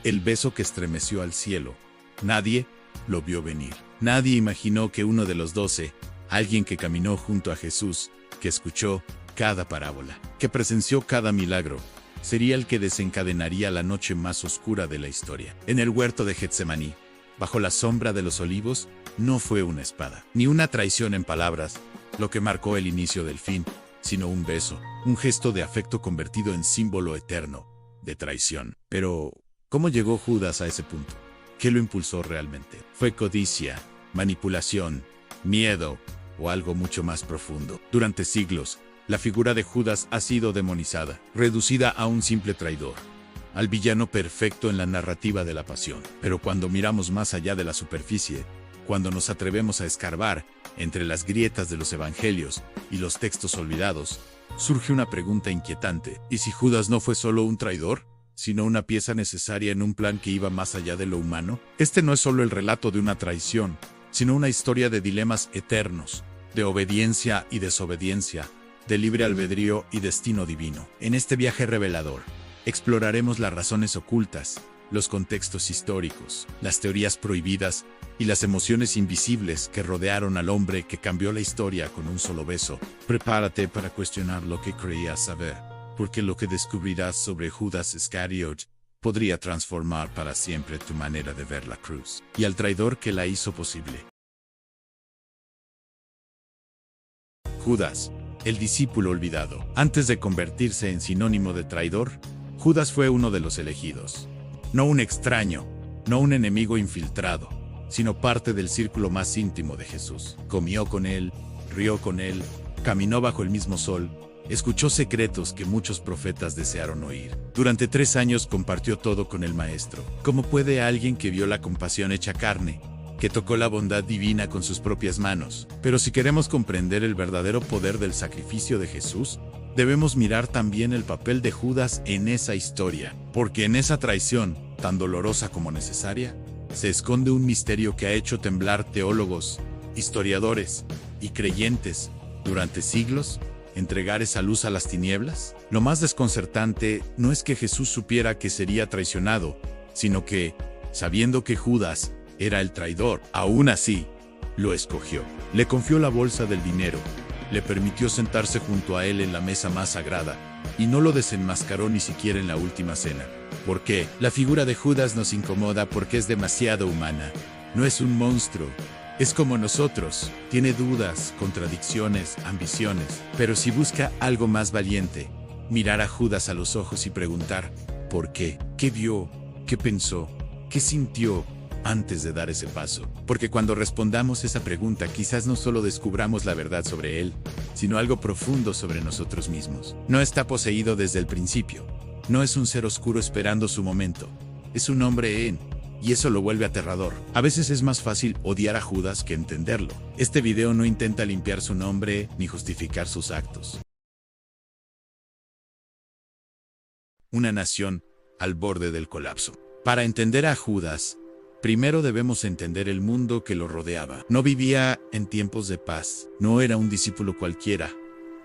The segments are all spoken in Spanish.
el beso que estremeció al cielo. Nadie lo vio venir. Nadie imaginó que uno de los 12, alguien que caminó junto a Jesús, que escuchó cada parábola, que presenció cada milagro, sería el que desencadenaría la noche más oscura de la historia. En el huerto de Getsemaní, bajo la sombra de los olivos, no fue una espada, ni una traición en palabras, lo que marcó el inicio del fin, sino un beso, un gesto de afecto convertido en símbolo eterno de traición. Pero, ¿cómo llegó Judas a ese punto? ¿Qué lo impulsó realmente? ¿Fue codicia, manipulación, miedo o algo mucho más profundo? Durante siglos, la figura de Judas ha sido demonizada, reducida a un simple traidor, al villano perfecto en la narrativa de la pasión. Pero cuando miramos más allá de la superficie, cuando nos atrevemos a escarbar entre las grietas de los evangelios y los textos olvidados, surge una pregunta inquietante. ¿Y si Judas no fue solo un traidor, sino una pieza necesaria en un plan que iba más allá de lo humano? Este no es solo el relato de una traición, sino una historia de dilemas eternos, de obediencia y desobediencia, de libre albedrío y destino divino. En este viaje revelador, exploraremos las razones ocultas, los contextos históricos, las teorías prohibidas y las emociones invisibles que rodearon al hombre que cambió la historia con un solo beso. Prepárate para cuestionar lo que creías saber, porque lo que descubrirás sobre Judas Iscariot podría transformar para siempre tu manera de ver la cruz y al traidor que la hizo posible. Judas, el discípulo olvidado. Antes de convertirse en sinónimo de traidor, Judas fue uno de los elegidos. No un extraño, no un enemigo infiltrado, sino parte del círculo más íntimo de Jesús. Comió con él, rió con él, caminó bajo el mismo sol, escuchó secretos que muchos profetas desearon oír. Durante 3 años compartió todo con el Maestro. ¿Cómo puede alguien que vio la compasión hecha carne, que tocó la bondad divina con sus propias manos? Pero si queremos comprender el verdadero poder del sacrificio de Jesús, debemos mirar también el papel de Judas en esa historia, porque en esa traición, tan dolorosa como necesaria, se esconde un misterio que ha hecho temblar teólogos, historiadores y creyentes durante siglos. ¿Entregar esa luz a las tinieblas? Lo más desconcertante no es que Jesús supiera que sería traicionado, sino que, sabiendo que Judas era el traidor, aún así, lo escogió. Le confió la bolsa del dinero, le permitió sentarse junto a él en la mesa más sagrada, y no lo desenmascaró ni siquiera en la última cena. ¿Por qué? La figura de Judas nos incomoda porque es demasiado humana. No es un monstruo. Es como nosotros, tiene dudas, contradicciones, ambiciones. Pero si busca algo más valiente, mirar a Judas a los ojos y preguntar, ¿por qué? ¿Qué vio? ¿Qué pensó? ¿Qué sintió antes de dar ese paso? Porque cuando respondamos esa pregunta, quizás no solo descubramos la verdad sobre él, sino algo profundo sobre nosotros mismos. No está poseído desde el principio. No es un ser oscuro esperando su momento. Es un hombre y eso lo vuelve aterrador. A veces es más fácil odiar a Judas que entenderlo. Este video no intenta limpiar su nombre ni justificar sus actos. Una nación al borde del colapso. Para entender a Judas, primero debemos entender el mundo que lo rodeaba. No vivía en tiempos de paz. No era un discípulo cualquiera,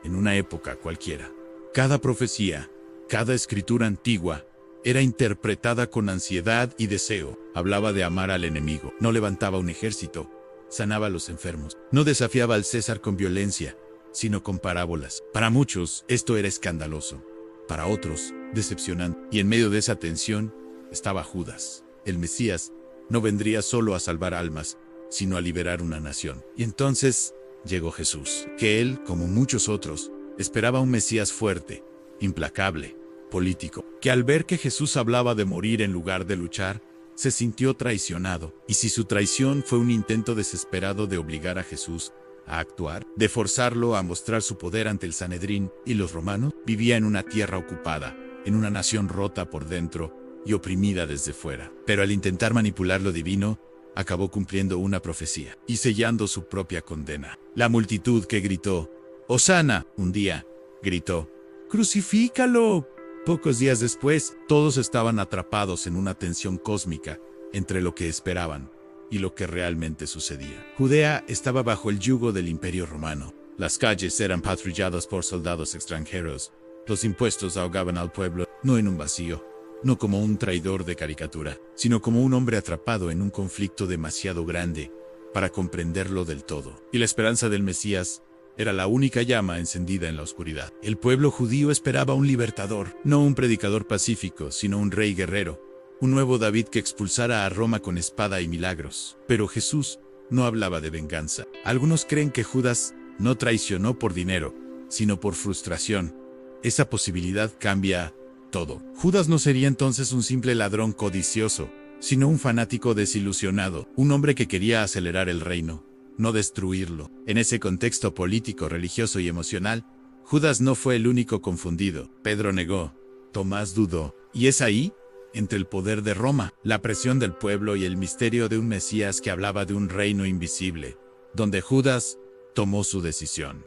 en una época cualquiera. Cada profecía, cada escritura antigua, era interpretada con ansiedad y deseo. Hablaba de amar al enemigo. No levantaba un ejército. Sanaba a los enfermos. No desafiaba al César con violencia, sino con parábolas. Para muchos, esto era escandaloso. Para otros, decepcionante. Y en medio de esa tensión, estaba Judas. El Mesías no vendría solo a salvar almas, sino a liberar una nación. Y entonces llegó Jesús, que él, como muchos otros, esperaba un Mesías fuerte, implacable, político, que al ver que Jesús hablaba de morir en lugar de luchar, se sintió traicionado. Y si su traición fue un intento desesperado de obligar a Jesús a actuar, de forzarlo a mostrar su poder ante el Sanedrín y los romanos, vivía en una tierra ocupada, en una nación rota por dentro y oprimida desde fuera. Pero al intentar manipular lo divino, acabó cumpliendo una profecía y sellando su propia condena. La multitud que gritó, «Hosana», un día, gritó, «¡Crucifícalo!». Pocos días después, todos estaban atrapados en una tensión cósmica entre lo que esperaban y lo que realmente sucedía. Judea estaba bajo el yugo del Imperio Romano. Las calles eran patrulladas por soldados extranjeros. Los impuestos ahogaban al pueblo, no en un vacío, no como un traidor de caricatura, sino como un hombre atrapado en un conflicto demasiado grande para comprenderlo del todo. Y la esperanza del Mesías era la única llama encendida en la oscuridad. El pueblo judío esperaba un libertador, no un predicador pacífico, sino un rey guerrero, un nuevo David que expulsara a Roma con espada y milagros. Pero Jesús no hablaba de venganza. Algunos creen que Judas no traicionó por dinero, sino por frustración. Esa posibilidad cambia todo. Judas no sería entonces un simple ladrón codicioso, sino un fanático desilusionado, un hombre que quería acelerar el reino, no destruirlo. En ese contexto político, religioso y emocional, Judas no fue el único confundido. Pedro negó, Tomás dudó, y es ahí, entre el poder de Roma, la presión del pueblo y el misterio de un Mesías que hablaba de un reino invisible, donde Judas tomó su decisión.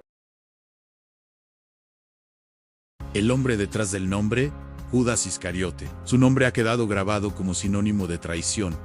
El hombre detrás del nombre, Judas Iscariote. Su nombre ha quedado grabado como sinónimo de traición.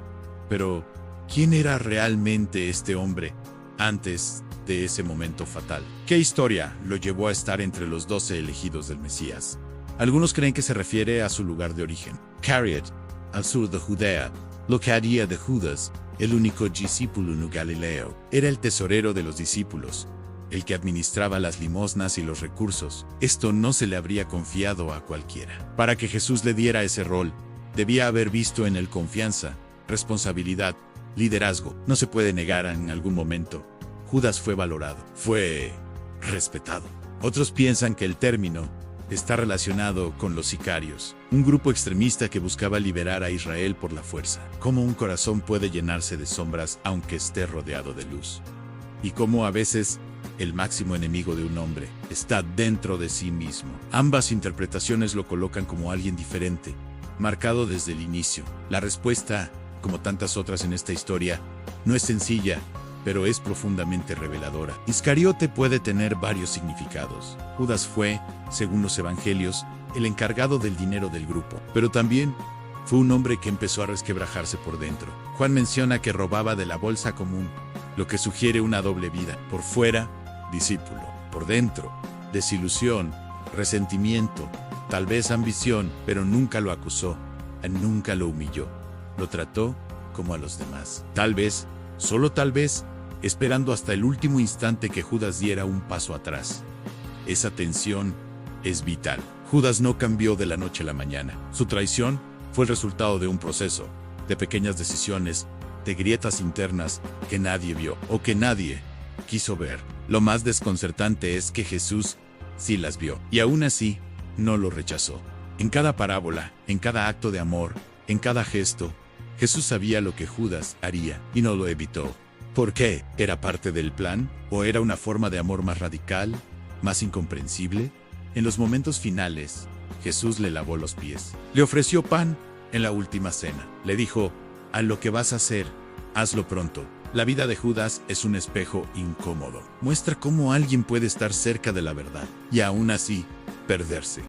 Pero, ¿quién era realmente este hombre antes de ese momento fatal? ¿Qué historia lo llevó a estar entre los 12 elegidos del Mesías? Algunos creen que se refiere a su lugar de origen. Cariot, al sur de Judea, localidad de Judas, el único discípulo en Galileo. Era el tesorero de los discípulos, el que administraba las limosnas y los recursos. Esto no se le habría confiado a cualquiera. Para que Jesús le diera ese rol, debía haber visto en él confianza, responsabilidad, liderazgo. No se puede negar en algún momento. Judas fue valorado, fue respetado. Otros piensan que el término está relacionado con los sicarios, un grupo extremista que buscaba liberar a Israel por la fuerza. Cómo un corazón puede llenarse de sombras aunque esté rodeado de luz. Y cómo a veces el máximo enemigo de un hombre está dentro de sí mismo. Ambas interpretaciones lo colocan como alguien diferente, marcado desde el inicio. La respuesta, como tantas otras en esta historia, no es sencilla, pero es profundamente reveladora. Iscariote puede tener varios significados. Judas fue, según los evangelios, el encargado del dinero del grupo, pero también fue un hombre que empezó a resquebrajarse por dentro. Juan menciona que robaba de la bolsa común, lo que sugiere una doble vida. Por fuera, discípulo; por dentro, desilusión, resentimiento, tal vez ambición, pero nunca lo acusó, nunca lo humilló. Lo trató como a los demás. Tal vez, solo tal vez, esperando hasta el último instante que Judas diera un paso atrás. Esa tensión es vital. Judas no cambió de la noche a la mañana. Su traición fue el resultado de un proceso, de pequeñas decisiones, de grietas internas que nadie vio o que nadie quiso ver. Lo más desconcertante es que Jesús sí las vio y aún así no lo rechazó. En cada parábola, en cada acto de amor, en cada gesto, Jesús sabía lo que Judas haría y no lo evitó. ¿Por qué? ¿Era parte del plan? ¿O era una forma de amor más radical, más incomprensible? En los momentos finales, Jesús le lavó los pies. Le ofreció pan en la última cena. Le dijo: haz lo que vas a hacer, hazlo pronto. La vida de Judas es un espejo incómodo. Muestra cómo alguien puede estar cerca de la verdad y aún así perderse.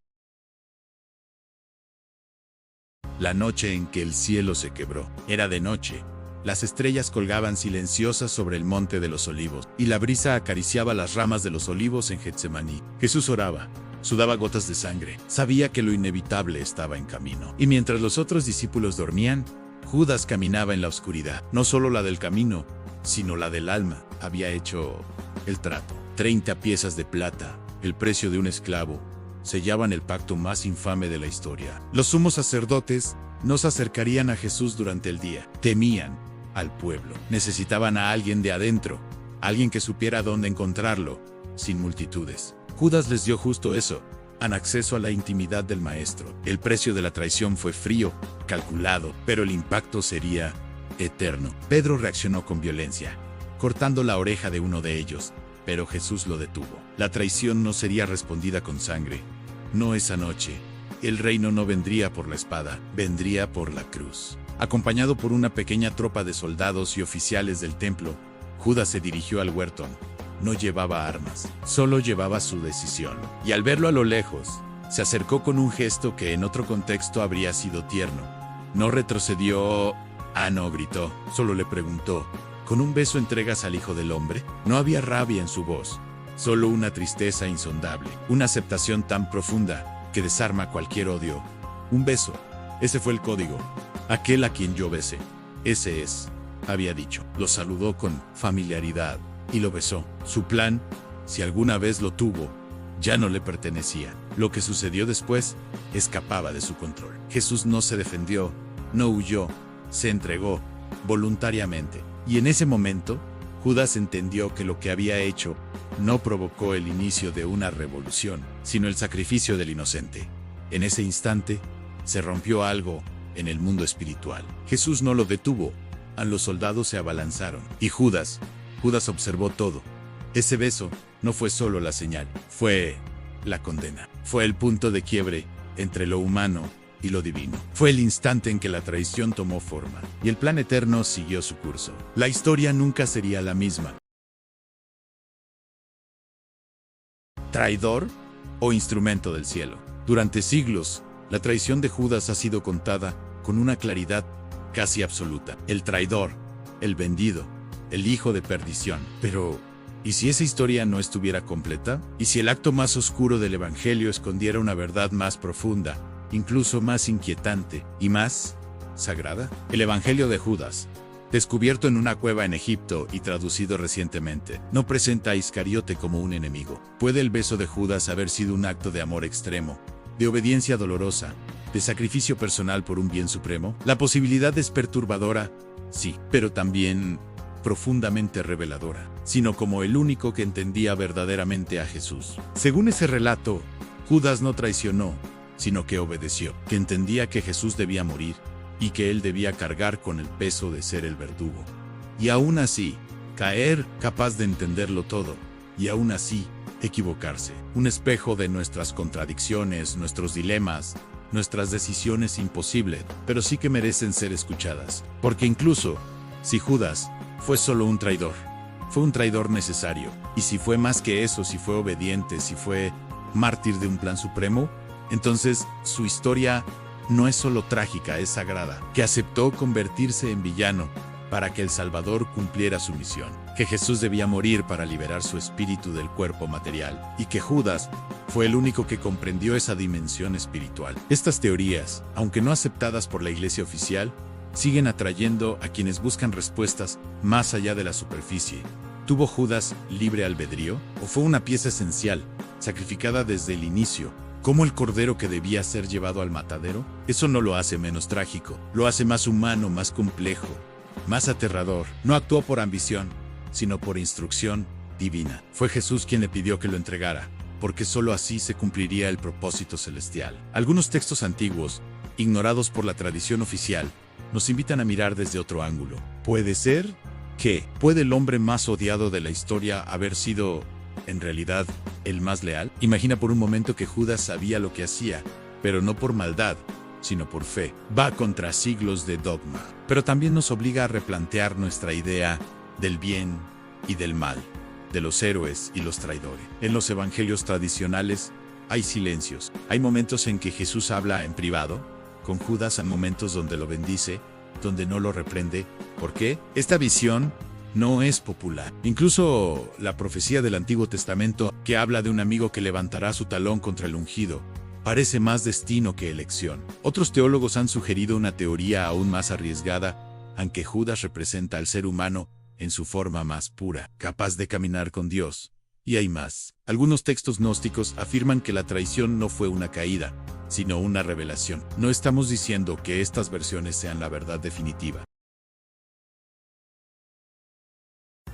La noche en que el cielo se quebró. Era de noche. Las estrellas colgaban silenciosas sobre el monte de los olivos, y la brisa acariciaba las ramas de los olivos en Getsemaní. Jesús oraba, sudaba gotas de sangre, sabía que lo inevitable estaba en camino. Y mientras los otros discípulos dormían, Judas caminaba en la oscuridad. No solo la del camino, sino la del alma. Había hecho el trato. 30 piezas de plata, el precio de un esclavo, sellaban el pacto más infame de la historia. Los sumos sacerdotes no se acercarían a Jesús durante el día. Temían al pueblo. Necesitaban a alguien de adentro, alguien que supiera dónde encontrarlo, sin multitudes. Judas les dio justo eso, an acceso a la intimidad del maestro. El precio de la traición fue frío, calculado, pero el impacto sería eterno. Pedro reaccionó con violencia, cortando la oreja de uno de ellos, pero Jesús lo detuvo. La traición no sería respondida con sangre. No esa noche. El reino no vendría por la espada, vendría por la cruz. Acompañado por una pequeña tropa de soldados y oficiales del templo, Judas se dirigió al huerto. No llevaba armas, solo llevaba su decisión. Y al verlo a lo lejos, se acercó con un gesto que en otro contexto habría sido tierno. No retrocedió, no gritó, solo le preguntó: ¿con un beso entregas al Hijo del Hombre? No había rabia en su voz, solo una tristeza insondable, una aceptación tan profunda que desarma cualquier odio. Un beso, Ese fue el código. Aquel a quien yo besé. Ese es, había dicho. Lo saludó con familiaridad y lo besó. Su plan, si alguna vez lo tuvo, ya no le pertenecía. Lo que sucedió después escapaba de su control. Jesús no se defendió, no huyó, se entregó voluntariamente. Y en ese momento, Judas entendió que lo que había hecho no provocó el inicio de una revolución, sino el sacrificio del inocente. En ese instante, se rompió algo en el mundo espiritual. Jesús no lo detuvo. Los soldados se abalanzaron. Y Judas observó todo. Ese beso no fue solo la señal, fue la condena. Fue el punto de quiebre entre lo humano y lo divino. Fue el instante en que la traición tomó forma y el plan eterno siguió su curso. La historia nunca sería la misma. ¿Traidor o instrumento del cielo? Durante siglos, la traición de Judas ha sido contada con una claridad casi absoluta. El traidor, el vendido, el hijo de perdición. Pero, ¿y si esa historia no estuviera completa? ¿Y si el acto más oscuro del Evangelio escondiera una verdad más profunda, incluso más inquietante y más sagrada? El Evangelio de Judas, descubierto en una cueva en Egipto y traducido recientemente, no presenta a Iscariote como un enemigo. ¿Puede el beso de Judas haber sido un acto de amor extremo, de obediencia dolorosa, de sacrificio personal por un bien supremo? La posibilidad es perturbadora, sí, pero también profundamente reveladora, sino como el único que entendía verdaderamente a Jesús. Según ese relato, Judas no traicionó, sino que obedeció, que entendía que Jesús debía morir y que él debía cargar con el peso de ser el verdugo. Y aún así, caer, capaz de entenderlo todo, y aún así, equivocarse. Un espejo de nuestras contradicciones, nuestros dilemas, nuestras decisiones imposibles, pero sí que merecen ser escuchadas. Porque incluso, si Judas fue solo un traidor, fue un traidor necesario. Y si fue más que eso, si fue obediente, si fue mártir de un plan supremo, entonces su historia no es solo trágica, es sagrada, que aceptó convertirse en villano para que el Salvador cumpliera su misión, que Jesús debía morir para liberar su espíritu del cuerpo material, y que Judas fue el único que comprendió esa dimensión espiritual. Estas teorías, aunque no aceptadas por la Iglesia oficial, siguen atrayendo a quienes buscan respuestas más allá de la superficie. ¿Tuvo Judas libre albedrío? ¿O fue una pieza esencial, sacrificada desde el inicio, como el cordero que debía ser llevado al matadero? Eso no lo hace menos trágico, lo hace más humano, más complejo, más aterrador. No actuó por ambición, sino por instrucción divina. Fue Jesús quien le pidió que lo entregara, porque solo así se cumpliría el propósito celestial. Algunos textos antiguos, ignorados por la tradición oficial, nos invitan a mirar desde otro ángulo. ¿Puede ser que puede el hombre más odiado de la historia haber sido, en realidad, el más leal? Imagina por un momento que Judas sabía lo que hacía, pero no por maldad, sino por fe. Va contra siglos de dogma, pero también nos obliga a replantear nuestra idea del bien y del mal, de los héroes y los traidores. En los evangelios tradicionales hay silencios. Hay momentos en que Jesús habla en privado con Judas, en momentos donde lo bendice, donde no lo reprende. ¿Por qué? Esta visión no es popular. Incluso la profecía del Antiguo Testamento, que habla de un amigo que levantará su talón contra el ungido, parece más destino que elección. Otros teólogos han sugerido una teoría aún más arriesgada, aunque Judas representa al ser humano en su forma más pura, capaz de caminar con Dios. Y hay más. Algunos textos gnósticos afirman que la traición no fue una caída, sino una revelación. No estamos diciendo que estas versiones sean la verdad definitiva.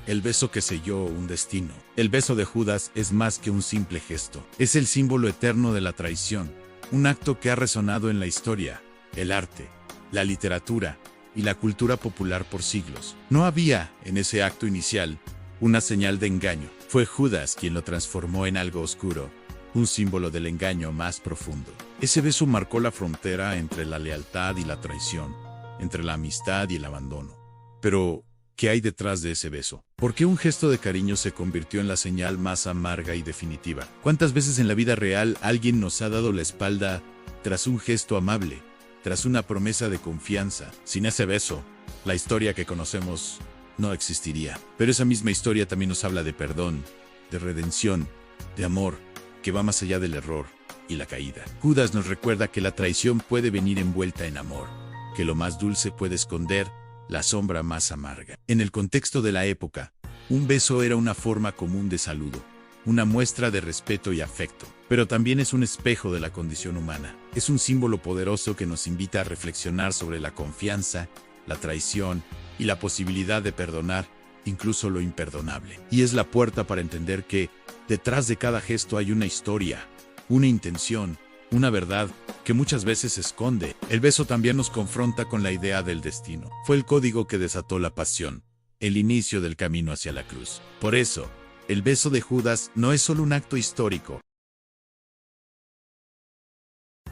El beso que selló un destino. El beso de Judas es más que un simple gesto. Es el símbolo eterno de la traición, un acto que ha resonado en la historia, el arte, la literatura y la cultura popular por siglos. No había, en ese acto inicial, una señal de engaño. Fue Judas quien lo transformó en algo oscuro, un símbolo del engaño más profundo. Ese beso marcó la frontera entre la lealtad y la traición, entre la amistad y el abandono. Pero, ¿qué hay detrás de ese beso? ¿Por qué un gesto de cariño se convirtió en la señal más amarga y definitiva? ¿Cuántas veces en la vida real alguien nos ha dado la espalda tras un gesto amable, tras una promesa de confianza? Sin ese beso, la historia que conocemos no existiría. Pero esa misma historia también nos habla de perdón, de redención, de amor, que va más allá del error y la caída. Judas nos recuerda que la traición puede venir envuelta en amor, que lo más dulce puede esconder la sombra más amarga. En el contexto de la época, un beso era una forma común de saludo, una muestra de respeto y afecto, pero también es un espejo de la condición humana. Es un símbolo poderoso que nos invita a reflexionar sobre la confianza, la traición y la posibilidad de perdonar, incluso lo imperdonable. Y es la puerta para entender que, detrás de cada gesto hay una historia, una intención, una verdad que muchas veces se esconde. El beso también nos confronta con la idea del destino. Fue el código que desató la pasión, el inicio del camino hacia la cruz. Por eso, el beso de Judas no es solo un acto histórico.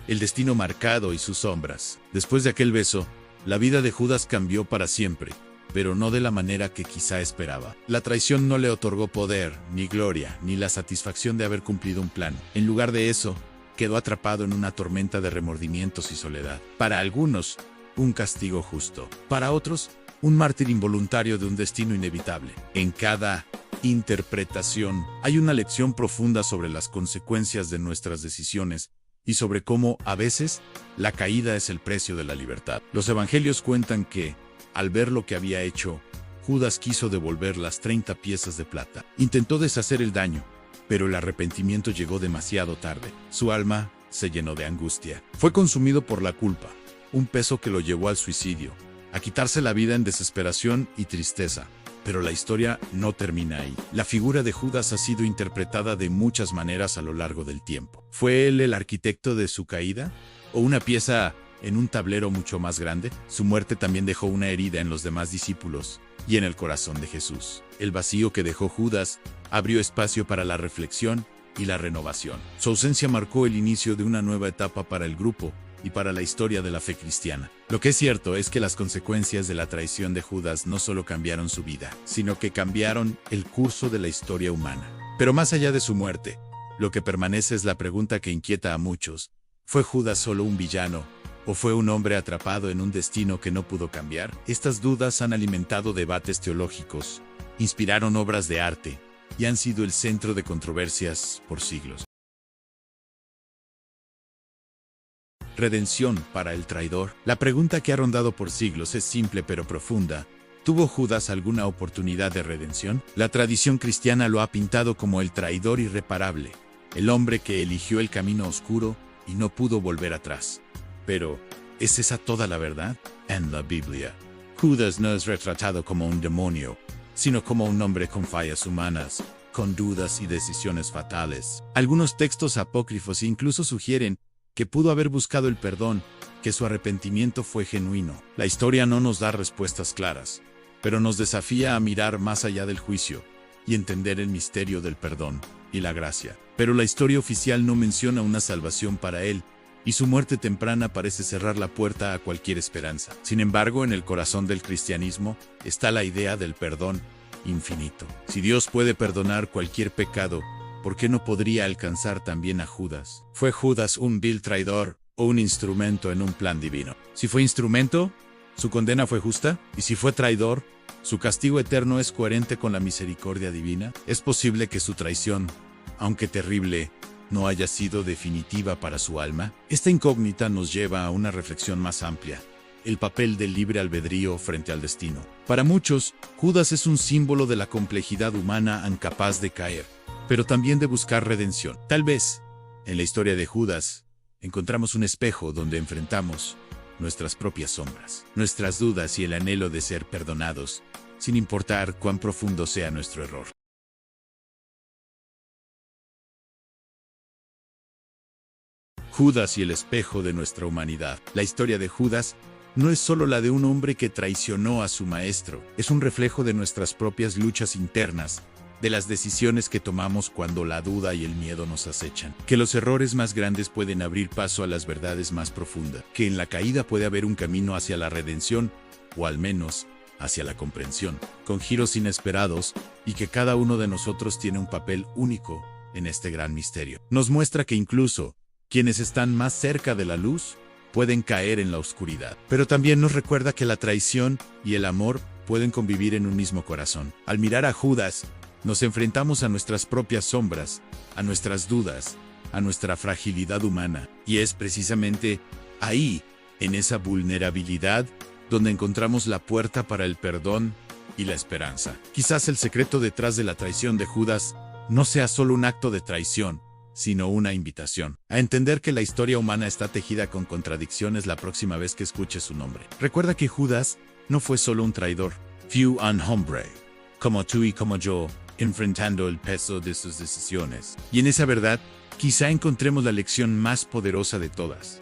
El destino marcado y sus sombras. Después de aquel beso, la vida de Judas cambió para siempre, pero no de la manera que quizá esperaba. La traición no le otorgó poder, ni gloria, ni la satisfacción de haber cumplido un plan. En lugar de eso, quedó atrapado en una tormenta de remordimientos y soledad. Para algunos, un castigo justo. Para otros, un mártir involuntario de un destino inevitable. En cada interpretación hay una lección profunda sobre las consecuencias de nuestras decisiones y sobre cómo, a veces, la caída es el precio de la libertad. Los evangelios cuentan que, al ver lo que había hecho, Judas quiso devolver las 30 piezas de plata. Intentó deshacer el daño, pero el arrepentimiento llegó demasiado tarde. Su alma se llenó de angustia. Fue consumido por la culpa, un peso que lo llevó al suicidio, a quitarse la vida en desesperación y tristeza. Pero la historia no termina ahí. La figura de Judas ha sido interpretada de muchas maneras a lo largo del tiempo. ¿Fue él el arquitecto de su caída? ¿O una pieza en un tablero mucho más grande? Su muerte también dejó una herida en los demás discípulos y en el corazón de Jesús. El vacío que dejó Judas abrió espacio para la reflexión y la renovación. Su ausencia marcó el inicio de una nueva etapa para el grupo y para la historia de la fe cristiana. Lo que es cierto es que las consecuencias de la traición de Judas no solo cambiaron su vida, sino que cambiaron el curso de la historia humana. Pero más allá de su muerte, lo que permanece es la pregunta que inquieta a muchos. ¿Fue Judas solo un villano? ¿O fue un hombre atrapado en un destino que no pudo cambiar? Estas dudas han alimentado debates teológicos, inspiraron obras de arte y han sido el centro de controversias por siglos. Redención para el traidor. La pregunta que ha rondado por siglos es simple pero profunda. ¿Tuvo Judas alguna oportunidad de redención? La tradición cristiana lo ha pintado como el traidor irreparable, el hombre que eligió el camino oscuro y no pudo volver atrás. Pero, ¿es esa toda la verdad? En la Biblia, Judas no es retratado como un demonio, sino como un hombre con fallas humanas, con dudas y decisiones fatales. Algunos textos apócrifos incluso sugieren que pudo haber buscado el perdón, que su arrepentimiento fue genuino. La historia no nos da respuestas claras, pero nos desafía a mirar más allá del juicio y entender el misterio del perdón y la gracia. Pero la historia oficial no menciona una salvación para él, y su muerte temprana parece cerrar la puerta a cualquier esperanza. Sin embargo, en el corazón del cristianismo está la idea del perdón infinito. Si Dios puede perdonar cualquier pecado, ¿por qué no podría alcanzar también a Judas? ¿Fue Judas un vil traidor o un instrumento en un plan divino? Si fue instrumento, ¿su condena fue justa? ¿Y si fue traidor, su castigo eterno es coherente con la misericordia divina? ¿Es posible que su traición, aunque terrible, no haya sido definitiva para su alma? Esta incógnita nos lleva a una reflexión más amplia. El papel del libre albedrío frente al destino. Para muchos, Judas es un símbolo de la complejidad humana incapaz de caer, pero también de buscar redención. Tal vez, en la historia de Judas, encontramos un espejo donde enfrentamos nuestras propias sombras, nuestras dudas y el anhelo de ser perdonados, sin importar cuán profundo sea nuestro error. Judas y el espejo de nuestra humanidad. La historia de Judas no es solo la de un hombre que traicionó a su maestro, es un reflejo de nuestras propias luchas internas, de las decisiones que tomamos cuando la duda y el miedo nos acechan. Que los errores más grandes pueden abrir paso a las verdades más profundas. Que en la caída puede haber un camino hacia la redención, o al menos, hacia la comprensión, con giros inesperados, y que cada uno de nosotros tiene un papel único en este gran misterio. Nos muestra que incluso quienes están más cerca de la luz pueden caer en la oscuridad. Pero también nos recuerda que la traición y el amor pueden convivir en un mismo corazón. Al mirar a Judas, nos enfrentamos a nuestras propias sombras, a nuestras dudas a nuestra fragilidad humana. Y es precisamente ahí, en esa vulnerabilidad, donde encontramos la puerta para el perdón y la esperanza. Quizás el secreto detrás de la traición de Judas no sea solo un acto de traición, sino una invitación a entender que la historia humana está tejida con contradicciones la próxima vez que escuches su nombre. Recuerda que Judas no fue solo un traidor, fue un hombre, como tú y como yo, enfrentando el peso de sus decisiones. Y en esa verdad, quizá encontremos la lección más poderosa de todas.